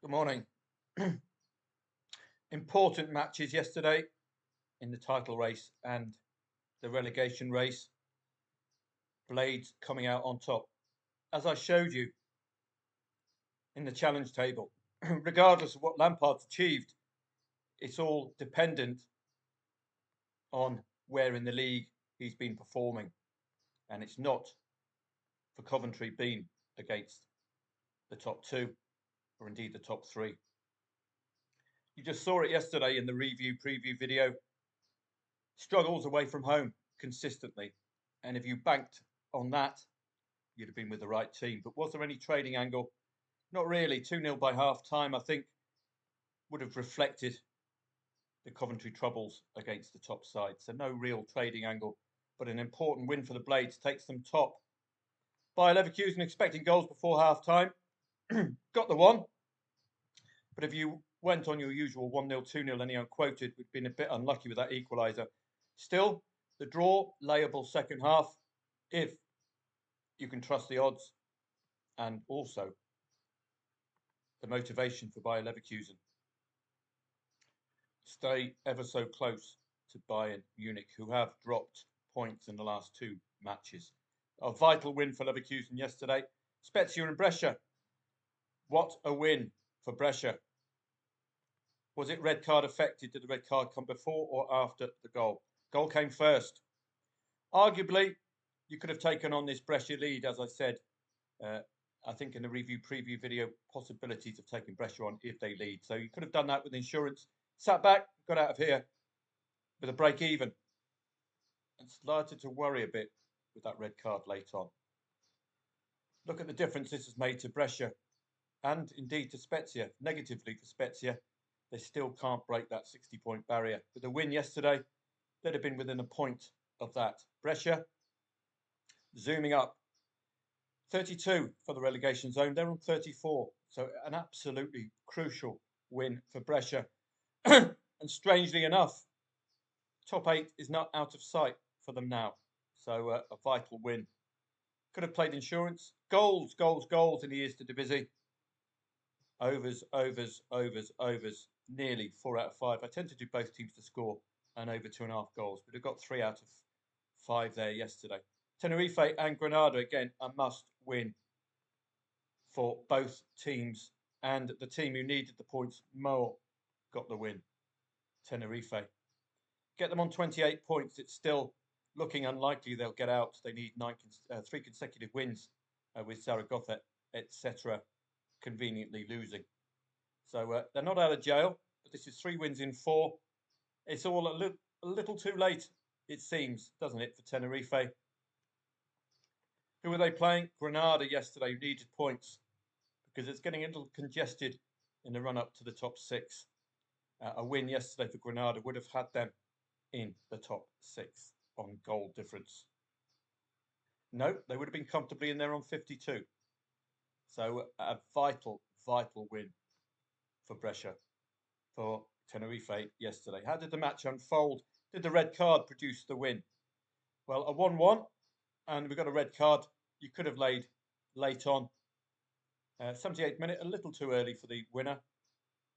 Good morning. Important matches yesterday in the title race and the relegation race. Blades coming out on top. As I showed you in the challenge table, regardless of what Lampard's achieved, it's all dependent on where in the league he's been performing. And it's not for Coventry been against the top two or indeed the top three. You just saw it yesterday in the review preview video. Struggles away from home consistently. And if you banked on that, you'd have been with the right team. But was there any trading angle? Not really. 2-0 by half time, I think, would have reflected the Coventry troubles against the top side. So no real trading angle, but an important win for the Blades takes them top. Bayer Leverkusen expecting goals before half time. Got the one. But if you went on your usual 1-0, 2-0, any unquoted, we'd been a bit unlucky with that equaliser. Still, the draw, layable second half, if you can trust the odds, and also the motivation for Bayer Leverkusen. Stay ever so close to Bayern Munich, who have dropped points in the last two matches. A vital win for Leverkusen yesterday. Spezia and Brescia. What a win for Brescia. Was it red card affected? Did the red card come before or after the goal? Goal came first. Arguably, you could have taken on this Brescia lead, as I said. I think in the review preview video, possibilities of taking Brescia on if they lead. So you could have done that with insurance. Sat back, got out of here with a break even. And started to worry a bit with that red card late on. Look at the difference this has made to Brescia and indeed to Spezia. Negatively for Spezia, they still can't break that 60-point barrier. With a win yesterday, they'd have been within a point of that. Brescia zooming up. 32 for the relegation zone. They're on 34. So an absolutely crucial win for Brescia. And strangely enough, top 8 is not out of sight for them now. So a vital win. Could have played insurance. Goals, goals, goals in the Eredivisie. Overs, overs, overs, overs. Nearly 4 out of 5. I tend to do both teams to score and over 2.5 goals, but it got 3 out of 5 there yesterday. Tenerife and Granada, again, a must win for both teams. And the team who needed the points more got the win. Tenerife. Get them on 28 points. It's still looking unlikely they'll get out. They need 3 consecutive wins with Zaragoza, etc., conveniently losing. So they're not out of jail, but this is 3 wins in 4. It's all a little too late, it seems, doesn't it, for Tenerife? Who were they playing? Granada yesterday, who needed points because it's getting a little congested in the run-up to the top 6. A win yesterday for Granada would have had them in the top 6 on goal difference. No, they would have been comfortably in there on 52. So a vital, vital win for Brescia, for Tenerife yesterday. How did the match unfold? Did the red card produce the win? Well, a 1-1, and we got a red card. You could have laid late on. 78th minute, a little too early for the winner,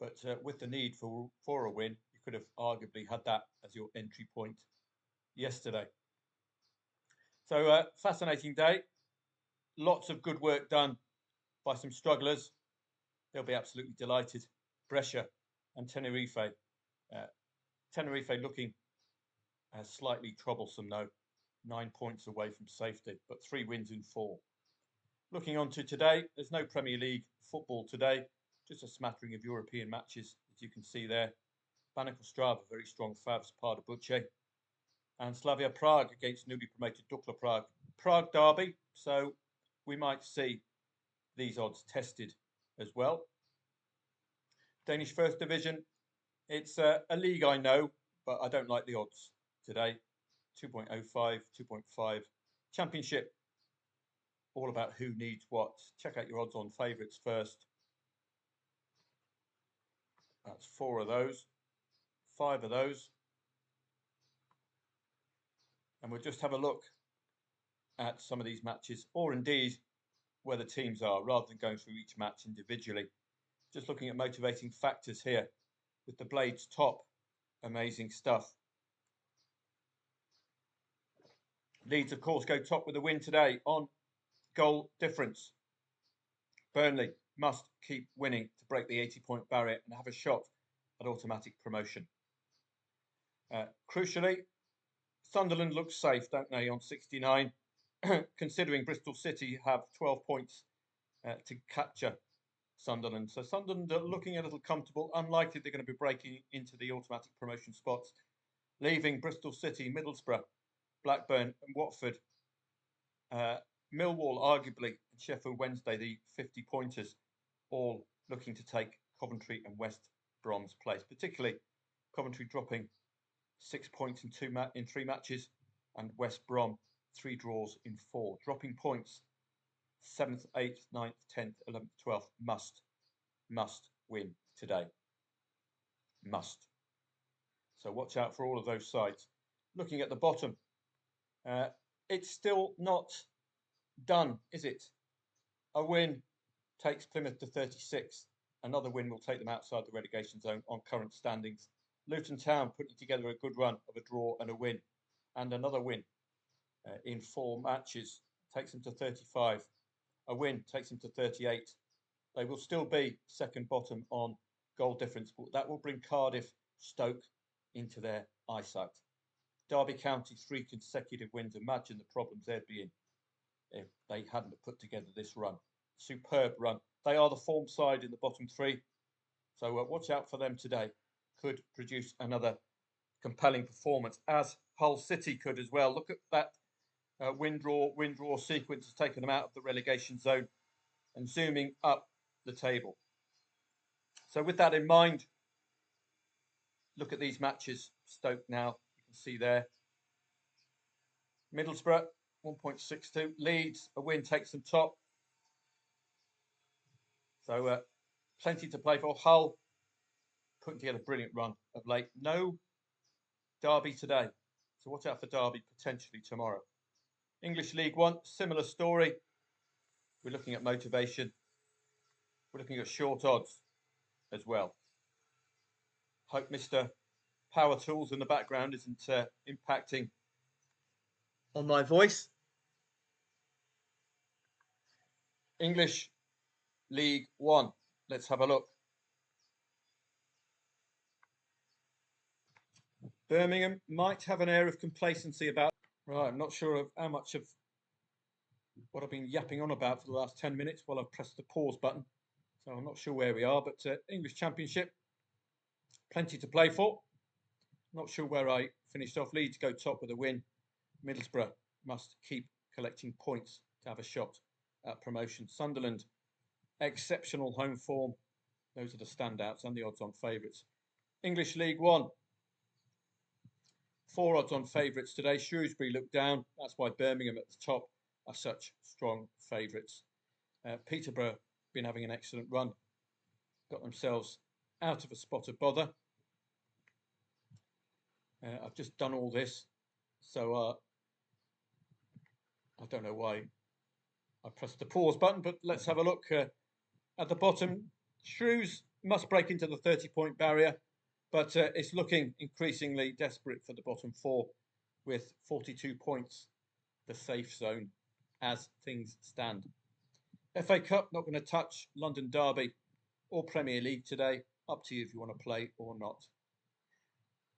but with the need for a win, you could have arguably had that as your entry point yesterday. So fascinating day. Lots of good work done by some strugglers. They'll be absolutely delighted. Brescia and Tenerife. Tenerife looking slightly troublesome though. 9 points away from safety, but 3 wins in 4. Looking on to today, there's no Premier League football today, just a smattering of European matches, as you can see there. Banik Ostrava, very strong Favs, Sparta Buce, and Slavia Prague against newly promoted Dukla Prague. Prague derby, so we might see these odds tested as well. Danish First Division, it's a league I know, but I don't like the odds today. 2.05, 2.5. Championship, all about who needs what. Check out your odds on favourites first. That's 4 of those, 5 of those. And we'll just have a look at some of these matches, or indeed where the teams are, rather than going through each match individually. Just looking at motivating factors here with the blades top. Amazing stuff. Leeds, of course, go top with a win today on goal difference. Burnley must keep winning to break the 80-point barrier and have a shot at automatic promotion. Crucially, Sunderland looks safe, don't they, on 69, considering Bristol City have 12 points to capture Sunderland. So Sunderland are looking a little comfortable. Unlikely they're going to be breaking into the automatic promotion spots, leaving Bristol City, Middlesbrough, Blackburn and Watford, Millwall arguably, and Sheffield Wednesday, the 50-pointers, all looking to take Coventry and West Brom's place, particularly Coventry dropping 6 points in 3 matches, and West Brom 3 draws in 4, dropping points. 7th, 8th, 9th, 10th, 11th, 12th must win today. Must. So watch out for all of those sides. Looking at the bottom, it's still not done, is it? A win takes Plymouth to 36. Another win will take them outside the relegation zone on current standings. Luton Town putting together a good run of a draw and a win, and another win in 4 matches takes them to 35. A win takes them to 38. They will still be second bottom on goal difference, but that will bring Cardiff, Stoke into their eyesight. Derby County 3 consecutive wins. Imagine the problems they'd be in if they hadn't put together this run. Superb run. They are the form side in the bottom 3, so watch out for them today. Could produce another compelling performance, as Hull City could as well. Look at that win-draw sequence has taken them out of the relegation zone and zooming up the table. So with that in mind, look at these matches. Stoke now, you can see there. Middlesbrough, 1.62. Leeds, a win takes them top. So plenty to play for. Hull, putting together a brilliant run of late. No Derby today. So watch out for Derby potentially tomorrow. English League One, similar story. We're looking at motivation. We're looking at short odds as well. Hope Mr. Power Tools in the background isn't impacting on my voice. English League One. Let's have a look. Birmingham might have an air of complacency about. Right, I'm not sure of how much of what I've been yapping on about for the last 10 minutes while I've pressed the pause button. So I'm not sure where we are, but English Championship, plenty to play for. Not sure where I finished off. Leeds go top with a win. Middlesbrough must keep collecting points to have a shot at promotion. Sunderland, exceptional home form. Those are the standouts and the odds-on favourites. English League One, 4 odds-on favourites today. Shrewsbury look down. That's why Birmingham at the top are such strong favourites. Peterborough been having an excellent run. Got themselves out of a spot of bother. I've just done all this, so I don't know why I pressed the pause button, but let's have a look at the bottom. Shrews must break into the 30-point barrier, but it's looking increasingly desperate for the bottom 4 with 42 points, the safe zone as things stand. FA Cup, not going to touch London Derby or Premier League today. Up to you if you want to play or not.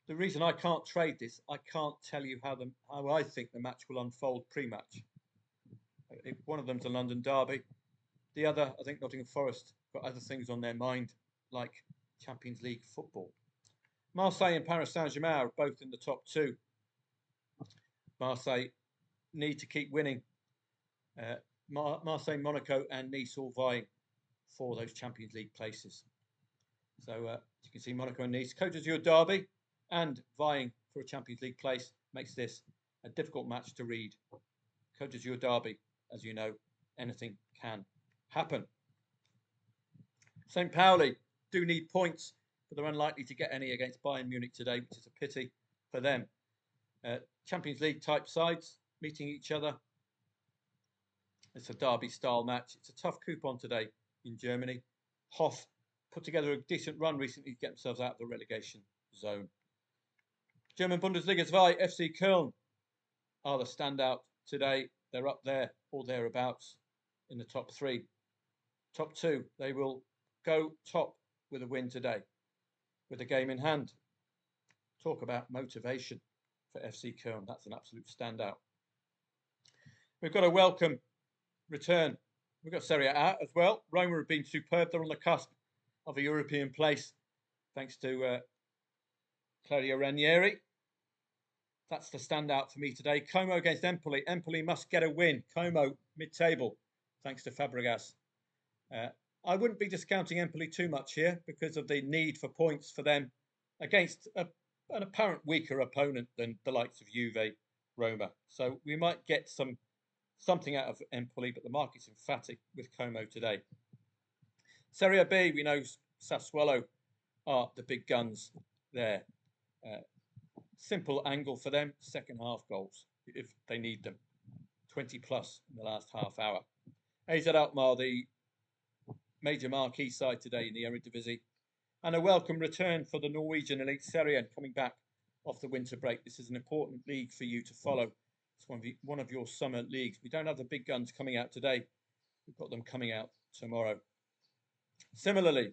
The reason I can't trade this, I can't tell you how I think the match will unfold pre-match. One of them's a London Derby. The other, I think Nottingham Forest got other things on their mind, like Champions League football. Marseille and Paris Saint-Germain are both in the top 2. Marseille need to keep winning. Marseille, Monaco and Nice all vying for those Champions League places. So you can see Monaco and Nice. Côte d'Azur Derby and vying for a Champions League place makes this a difficult match to read. Côte d'Azur Derby, as you know, anything can happen. St. Pauli do need points, but they're unlikely to get any against Bayern Munich today, which is a pity for them. Champions League type sides meeting each other. It's a derby style match. It's a tough coupon today in Germany. Hoff put together a decent run recently to get themselves out of the relegation zone. German Bundesliga 2, FC Köln are the standout today. They're up there or thereabouts in the top 3. Top 2, they will go top with a win today, with a game in hand. Talk about motivation for FC Köln. That's an absolute standout. We've got a welcome return. We've got Serie A as well. Roma have been superb. They're on the cusp of a European place, thanks to Claudio Ranieri. That's the standout for me today. Como against Empoli. Empoli must get a win. Como mid-table, thanks to Fabregas. I wouldn't be discounting Empoli too much here because of the need for points for them against an apparent weaker opponent than the likes of Juve, Roma. So we might get something out of Empoli, but the market's emphatic with Como today. Serie B, we know Sassuolo are the big guns there. Simple angle for them, second half goals if they need them. 20 plus in the last half hour. AZ Alkmaar, the major marquee side today in the Eredivisie. And a welcome return for the Norwegian Elite Serien coming back off the winter break. This is an important league for you to follow. It's one of your summer leagues. We don't have the big guns coming out today. We've got them coming out tomorrow. Similarly,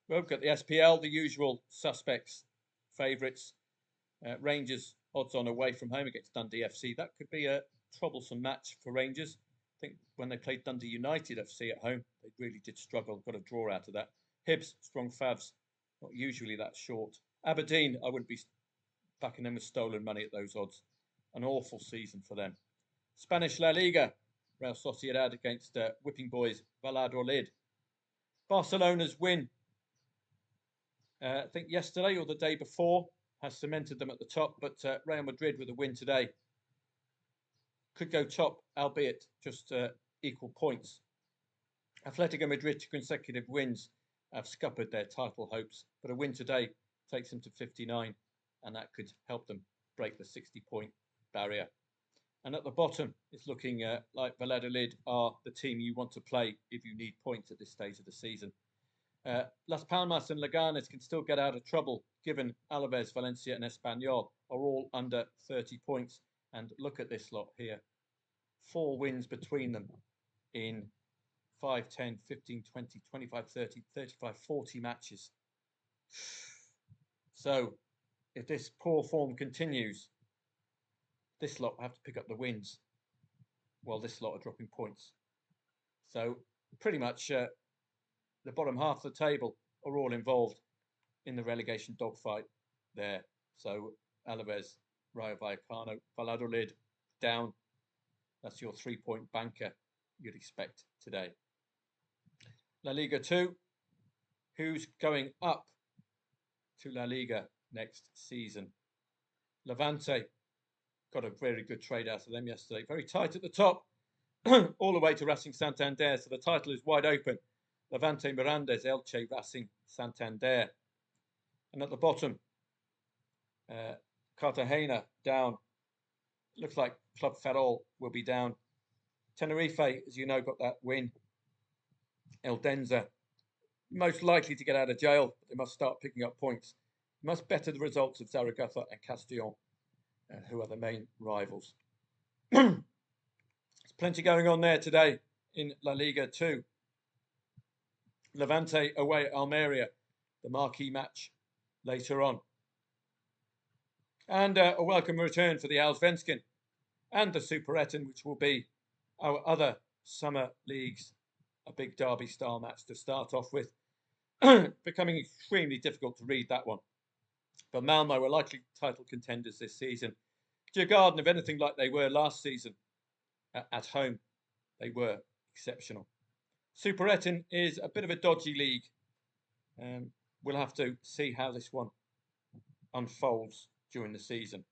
we've got the SPL, the usual suspects, favourites. Rangers odds on away from home against Dundee FC. That could be a troublesome match for Rangers. I think when they played Dundee United FC at home, they really did struggle. Got a draw out of that. Hibs, strong favs, not usually that short. Aberdeen, I wouldn't be backing them with stolen money at those odds. An awful season for them. Spanish La Liga, Real Sociedad against whipping boys Valladolid. Barcelona's win, I think yesterday or the day before, has cemented them at the top, but Real Madrid with a win today could go top, albeit just equal points. Atletico Madrid, 2 consecutive wins, have scuppered their title hopes, but a win today takes them to 59, and that could help them break the 60-point barrier. And at the bottom, it's looking like Valladolid are the team you want to play if you need points at this stage of the season. Las Palmas and Leganes can still get out of trouble, given Alaves, Valencia and Espanyol are all under 30 points. And look at this lot here. 4 wins between them in 5, 10, 15, 20, 25, 30, 35, 40 matches. So if this poor form continues, this lot will have to pick up the wins while this lot are dropping points. So pretty much the bottom half of the table are all involved in the relegation dogfight there. So Alaves, Rayo Vallecano, Valladolid down. That's your 3-point banker you'd expect today. La Liga 2, who's going up to La Liga next season? Levante got a very good trade out of them yesterday. Very tight at the top, all the way to Racing Santander. So the title is wide open. Levante, Mirandes, Elche, Racing Santander. And at the bottom, Cartagena down. Looks like Club Ferrol will be down. Tenerife, as you know, got that win. Eldenza, most likely to get out of jail, but they must start picking up points. They must better the results of Zaragoza and Castellón, who are the main rivals. There's plenty going on there today in La Liga 2. Levante away at Almeria, the marquee match later on. And a welcome return for the Allsvenskan and the Superettan, which will be our other summer leagues. A big derby style match to start off with. Becoming extremely difficult to read that one. But Malmo are likely title contenders this season. Djurgården, if anything like they were last season at home, they were exceptional. Superettan is a bit of a dodgy league. We'll have to see how this one unfolds during the season.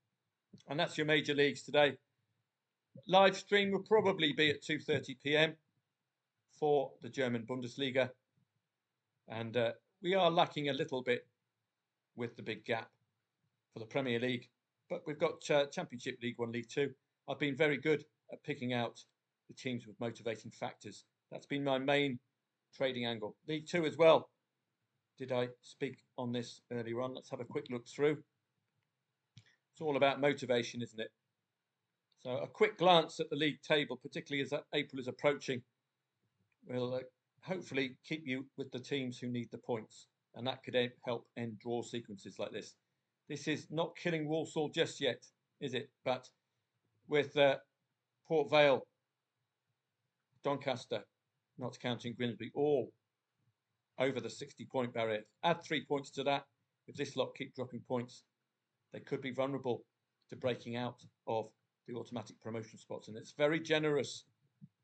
And that's your major leagues today. Live stream will probably be at 2:30 p.m. for the German Bundesliga. And we are lacking a little bit with the big gap for the Premier League. But we've got Championship, League 1, League 2. I've been very good at picking out the teams with motivating factors. That's been my main trading angle. League 2 as well. did I speak on this earlier on? Let's have a quick look through. It's all about motivation, isn't it? So a quick glance at the league table, particularly as April is approaching, will hopefully keep you with the teams who need the points. And that could help end draw sequences like this. This is not killing Walsall just yet, is it? But with Port Vale, Doncaster, not counting Grimsby, all over the 60-point barrier. Add 3 points to that. If this lot keep dropping points, they could be vulnerable to breaking out of the automatic promotion spots. And it's very generous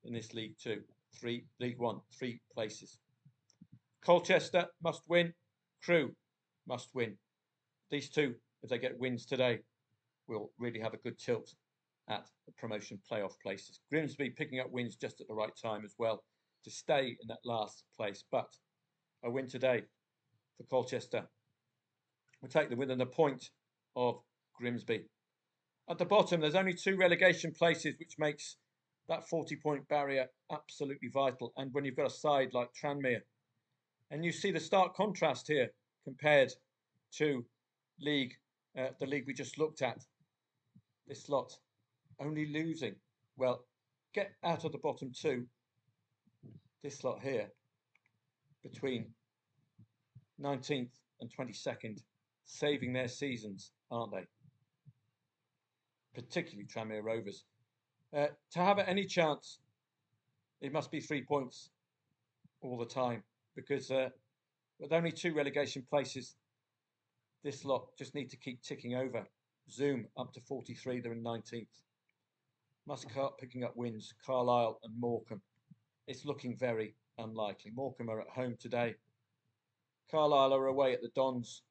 in this League 2. League 1, 3 places. Colchester must win. Crewe must win. These two, if they get wins today, will really have a good tilt at the promotion playoff places. Grimsby picking up wins just at the right time as well to stay in that last place. But a win today for Colchester will take them within a point of Grimsby. At the bottom, there's only 2 relegation places, which makes that 40-point barrier absolutely vital. And when you've got a side like Tranmere, and you see the stark contrast here compared to the league we just looked at. This lot only losing. Well, get out of the bottom 2. This lot here, between 19th and 22nd, saving their seasons, aren't they? Particularly Tranmere Rovers. To have any chance, it must be 3 points all the time, because with only 2 relegation places, this lot just need to keep ticking over. Zoom up to 43, they're in 19th. Muscat picking up wins, Carlisle and Morecambe. It's looking very unlikely. Morecambe are at home today. Carlisle are away at the Dons,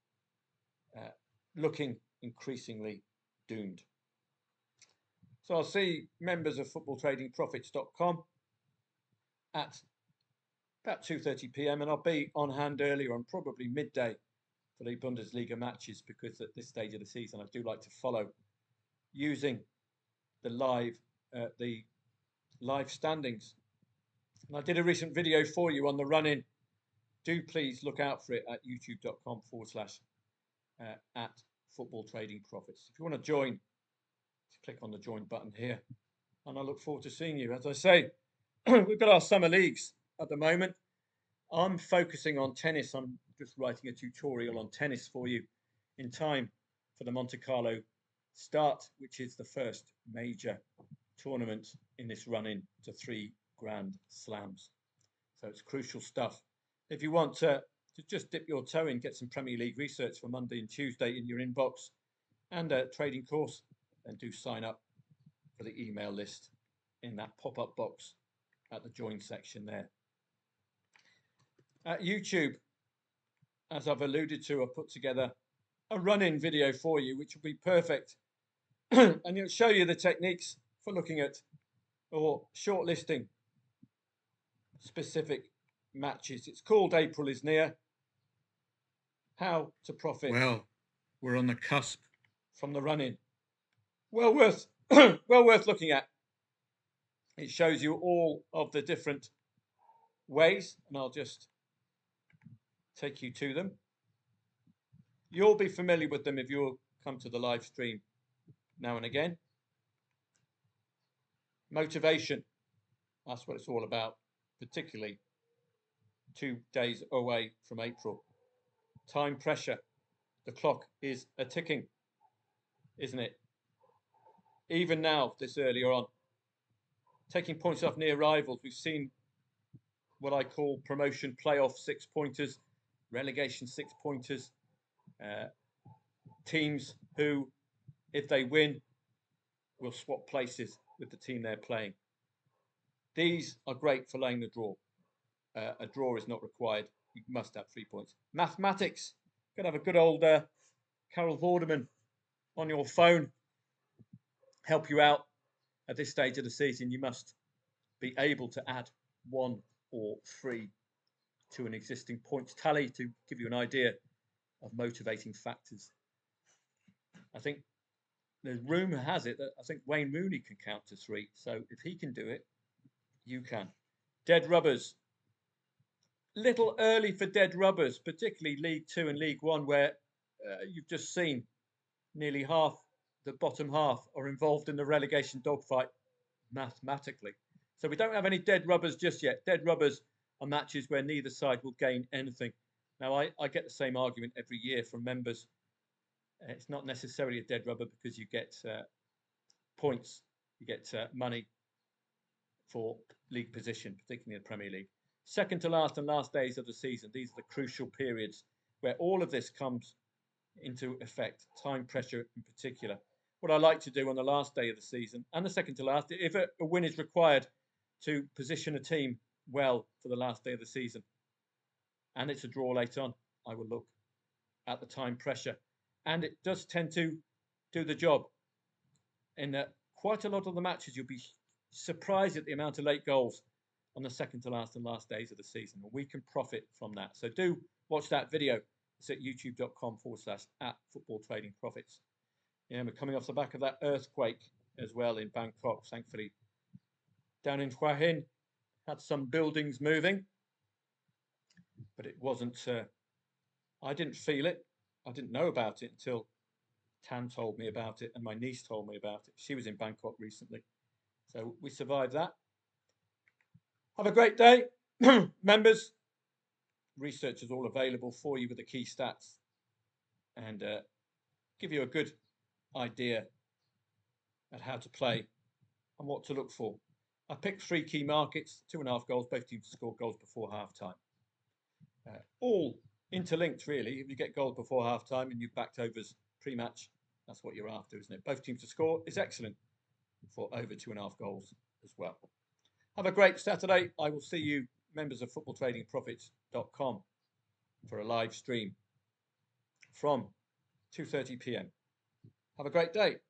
looking increasingly doomed. So I'll see members of footballtradingprofits.com at about 2:30 p.m. and I'll be on hand earlier on probably midday for the Bundesliga matches, because at this stage of the season I do like to follow using the live standings. And I did a recent video for you on the run-in. Do please look out for it at youtube.com/ at Football Trading Profits. If you want to join, just click on the join button here. And I look forward to seeing you. As I say, we've got our summer leagues at the moment. I'm focusing on tennis. I'm just writing a tutorial on tennis for you in time for the Monte Carlo start, which is the first major tournament in this run-in to 3 Grand Slams. So it's crucial stuff. If you want to just dip your toe in, get some Premier League research for Monday and Tuesday in your inbox and a trading course, then do sign up for the email list in that pop-up box at the join section there. At YouTube, as I've alluded to, I've put together a run-in video for you, which will be perfect. And it'll show you the techniques for looking at or shortlisting specific matches. It's called April is Near. How to profit. Well, we're on the cusp from the run-in. Well worth looking at. It shows you all of the different ways, and I'll just take you to them. You'll be familiar with them if you'll come to the live stream now and again. Motivation, that's what it's all about, particularly 2 days away from April. Time pressure, the clock is a ticking, isn't it? Even now, this earlier on, taking points off near rivals, we've seen what I call promotion playoff 6-pointers, relegation 6-pointers, teams who, if they win, will swap places with the team they're playing. These are great for laying the draw. A draw is not required. You must have 3 points. Mathematics. Got to have a good old Carol Vorderman on your phone. Help you out at this stage of the season. You must be able to add 1 or 3 to an existing points tally to give you an idea of motivating factors. I think the rumour has it that I think Wayne Rooney can count to 3. So if he can do it, you can. Dead rubbers. little early for dead rubbers, particularly League Two and League One, where you've just seen nearly half the bottom half are involved in the relegation dogfight mathematically. So we don't have any dead rubbers just yet. Dead rubbers are matches where neither side will gain anything. Now, I get the same argument every year from members. It's not necessarily a dead rubber because you get points, you get money for league position, particularly in the Premier League. Second to last and last days of the season, these are the crucial periods where all of this comes into effect, time pressure in particular. What I like to do on the last day of the season and the second to last, if a win is required to position a team well for the last day of the season, and it's a draw late on, I will look at the time pressure. And it does tend to do the job. In quite a lot of the matches, you'll be surprised at the amount of late goals on the second to last and last days of the season. And we can profit from that. So do watch that video. It's at youtube.com/@football trading profits. Yeah, we're coming off the back of that earthquake as well in Bangkok. Thankfully, down in Hua Hin, had some buildings moving, but it wasn't. I didn't feel it. I didn't know about it until Tan told me about it and my niece told me about it. She was in Bangkok recently. So we survived that. Have a great day. Members, research is all available for you with the key stats and give you a good idea at how to play and what to look for. I picked 3 key markets, 2.5 goals, both teams to score goals before half time. All interlinked, really. If you get goals before half time and you've backed overs pre-match, that's what you're after, isn't it? Both teams to score is excellent for over 2.5 goals as well. Have a great Saturday. I will see you, members of footballtradingprofits.com, for a live stream from 2:30 p.m. Have a great day.